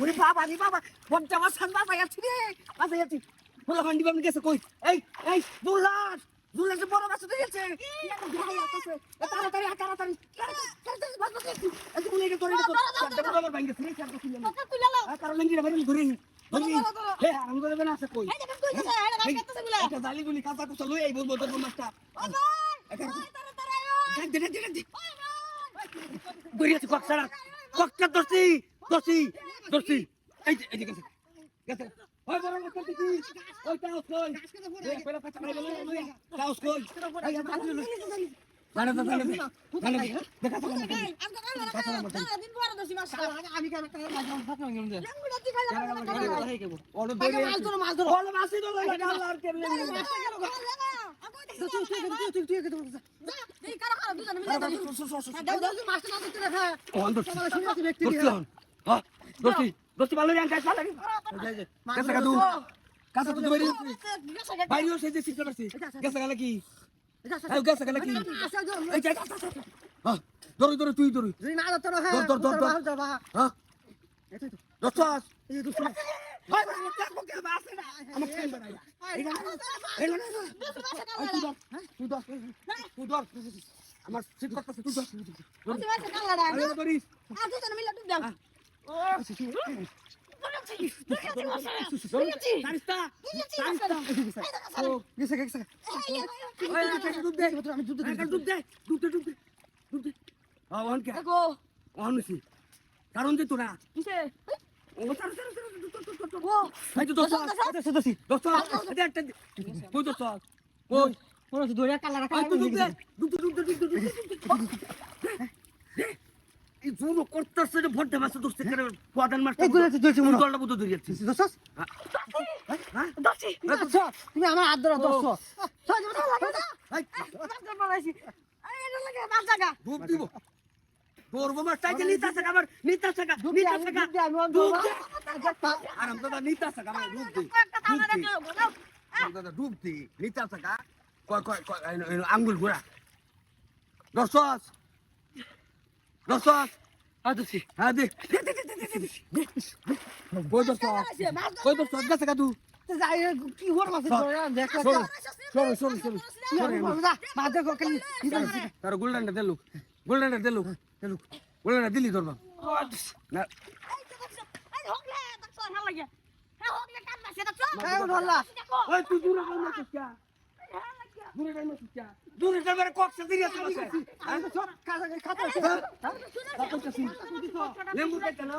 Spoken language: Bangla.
ওরে বাবা রে বাবা বড়টা আমার সান বাবা যাচ্ছে রে বাবা যাচ্ছে বলা ফান্ডি বামনি গেছে কই এই দুলাস দুলাস বড় মাছ উঠে গেছে তাড়াতাড়ি তাড়াতাড়ি এই তুমি এটা করে দাও দাও বাবা ভাঙ গেছে চারটা খুলে নাও কারণ লেঙ্গিরা বাইরে ধরে ধরে হে আরাম করে না আছে কই এটা জালি গুলি কাঁচা কুচা লই এই বলবো তোর মাছটা তাড়াতাড়ি গড়িয়াছি কক্সারা কক্কা দর্শি এই যে গেছে ওই বড় মাছ কি ওই টাউস কই পেলা কাঁচা মাইরে লই টাউস কই জানা দেখা আমি কেন ফাটা গেলাম দে ওলো ধরে মাছ ধরো ওলো মাছই ধরো আল্লাহর কেমনে এই কারা কারা দুজন মিলে দাও মাছটা না দিতে রাখা দোস্তি ভালো রে গাছ ভালো রে কাঁচা তো বাইরে সেই যে সিস্টেম আছে গেছে গেল কি গেছে গেল কি এই যা ধরো তুই ধরো না ধর হ্যাঁ দোস্তাস এই দোস্ত ভাই ওকে বাসে না আমাকে কেন বানাই তুই ধর আমার সিট করতেছে তুই ধর ধরিস দুজন মিলে ডুব দাও কারণ যে তোরা এই জোর করতেছে যে ভোট দেবাস দোস্ত করে প্রধান মাস্টার এই গুলোতে দুইছে মনে দলটা বুঝ ধরে যাচ্ছে দোস্ত হ্যাঁ দোস্ত তুমি আমার হাত ধরো দোস্ত সহজ মত লাগে না এই মাস্টার বলাইছি এই এটা লাগে মাছ জায়গা ডুব দিব তোর বাবা টাইকে নিতা থাকা আমার নিতা থাকা আরাম দাদা নিতা থাকা আমার ডুব দি নিতা থাকা কয় আঙ্গুল ঘোরা দোস্ত দোস্ত আদুসি আদে কই দোস্ত গেছে কাদু যাই কি হর মাছ ধরে দেখ সর মাছ দেখো খালি তার গোল্ডেনটা দেলু গোল্ডেনটা দিলি ধরবা না এই হকলে দেখছ ভাল লাগে হ্যাঁ হকলে কাম না সেটা চল এই ধরলা ওই তুই দূরে কই না কিয়া দূরে কই না কিয়া দূরে যাবার কক্সা দিরি আছে আমি তো সব খাতা লেম্বু কেটে না